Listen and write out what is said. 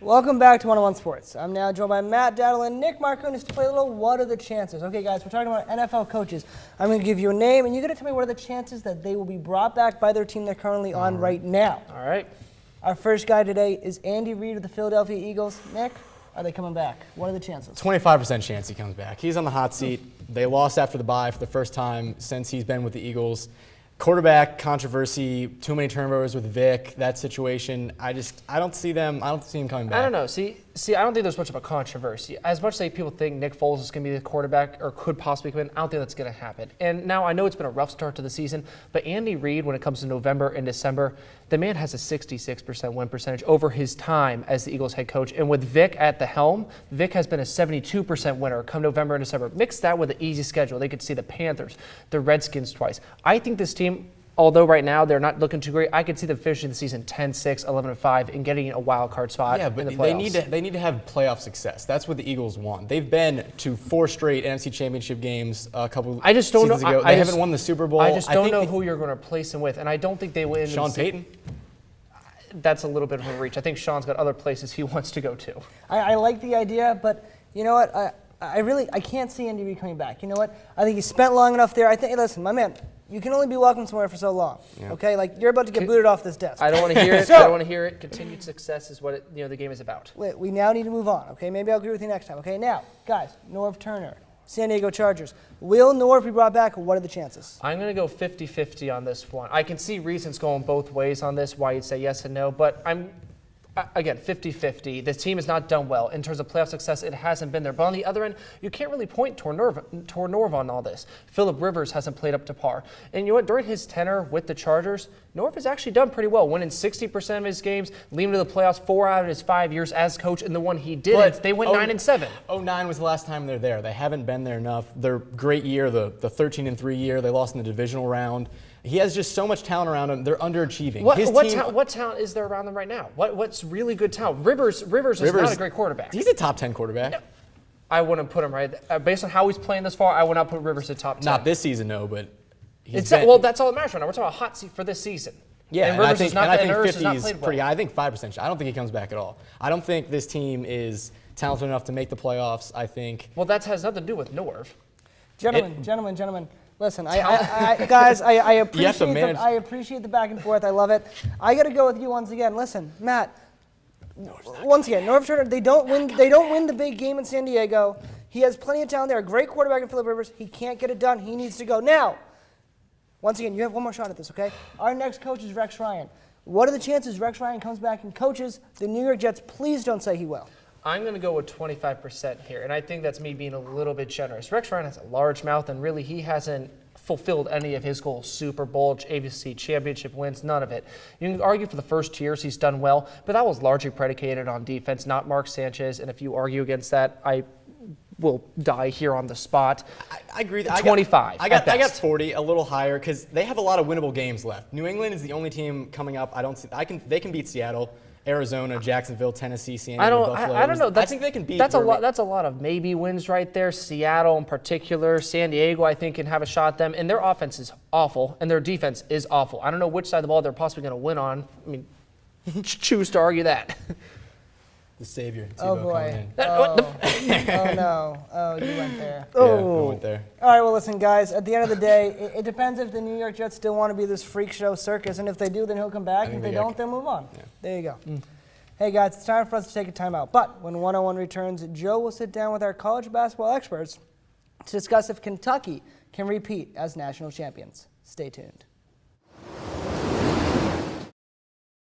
Welcome back to 101 Sports. I'm now joined by Matt Dowdle and Nick Markunas to play a little What Are the Chances? Okay, guys, we're talking about NFL coaches. I'm going to give you a name, and you're going to tell me what are the chances that they will be brought back by their team they're currently on right now. All right. Our first guy today is Andy Reid of the Philadelphia Eagles. Nick, are they coming back? What are the chances? 25% chance he comes back. He's on the hot seat. They lost after the bye for the first time since he's been with the Eagles. Quarterback controversy, too many turnovers with Vic, that situation. I don't see him coming back. I don't know. See, I don't think there's much of a controversy. As much as people think Nick Foles is going to be the quarterback or could possibly come in, I don't think that's going to happen. And now I know it's been a rough start to the season, but Andy Reid, when it comes to November and December, the man has a 66% win percentage over his time as the Eagles head coach. And with Vic at the helm, Vic has been a 72% winner come November and December. Mix that with an easy schedule. They could see the Panthers, the Redskins twice. I think this team, although right now they're not looking too great, I could see them finishing the season 10-6, 11-5, and getting a wild card spot in the playoffs. they need to have playoff success. That's what the Eagles want. They've been to 4 straight NFC Championship games a couple seasons ago. They haven't won the Super Bowl. I just don't know who you're going to replace him with, and I don't think they win. Sean Payton? That's a little bit of a reach. I think Sean's got other places he wants to go to. I like the idea, but you know what? I can't see Andy Reid coming back. You know what? I think he spent long enough there. Listen, my man, you can only be welcome somewhere for so long. Yeah. Okay, like you're about to get booted off this desk. I don't want to hear it. I don't want to hear it. Continued success is what the game is about. We now need to move on. Okay, maybe I'll agree with you next time. Okay, now, guys, Norv Turner, San Diego Chargers. Will Norv be brought back? What are the chances? I'm going to go 50-50 on this one. I can see reasons going both ways on this, why you'd say yes and no, but again, 50-50. The team has not done well. In terms of playoff success, it hasn't been there. But on the other end, you can't really point toward Norv on all this. Phillip Rivers hasn't played up to par. And you know what? During his tenure with the Chargers, Norv has actually done pretty well, winning 60% of his games, leading to the playoffs 4 out of his 5 years as coach, and the one he didn't, they went 9-7. 09 was the last time they're there. They haven't been there enough. Their great year, the 13-3 year, they lost in the divisional round. He has just so much talent around him. They're underachieving. What talent is there around them right now? What's really good talent? Rivers is not a great quarterback. He's a top 10 quarterback. No, I wouldn't put him right. Based on how he's playing this far, I would not put Rivers at top 10. Not this season, no, but that's all that matters right now. We're talking about a hot seat for this season. Yeah, and Rivers I think 50 is pretty high. I think 5% shot. I don't think he comes back at all. I don't think this team is talented enough to make the playoffs. I think. Well, that has nothing to do with Norv. Gentlemen. Listen, guys, I appreciate the back and forth. I love it. I got to go with you once again. Listen, Matt. Once again, Norv Turner. They don't win the big game in San Diego. He has plenty of talent there. A great quarterback in Phillip Rivers. He can't get it done. He needs to go now. Once again, you have one more shot at this. Okay. Our next coach is Rex Ryan. What are the chances Rex Ryan comes back and coaches the New York Jets? Please don't say he will. I'm going to go with 25% here, and I think that's me being a little bit generous. Rex Ryan has a large mouth, and really he hasn't fulfilled any of his goals. Super Bowl, AFC championship wins, none of it. You can argue for the first 2 years he's done well, but that was largely predicated on defense, not Mark Sanchez, and if you argue against that, I will die here on the spot. I agree. 25. I got 40, a little higher, because they have a lot of winnable games left. New England is the only team coming up. They can beat Seattle, Arizona, Jacksonville, Tennessee, San Diego, Buffalo. I don't know. I think they can beat. That's a lot of maybe wins right there. Seattle in particular, San Diego, I think can have a shot at them. And their offense is awful, and their defense is awful. I don't know which side of the ball they're possibly going to win on. I mean, choose to argue that. The savior. Oh boy. Oh no. Oh, you went there. Yeah, I went there. All right. Well, listen, guys. At the end of the day, it depends if the New York Jets still want to be this freak show circus, and if they do, then he'll come back. If they don't, then move on. Yeah. There you go. Hey guys, it's time for us to take a timeout. But when 101 returns, Joe will sit down with our college basketball experts to discuss if Kentucky can repeat as national champions. Stay tuned.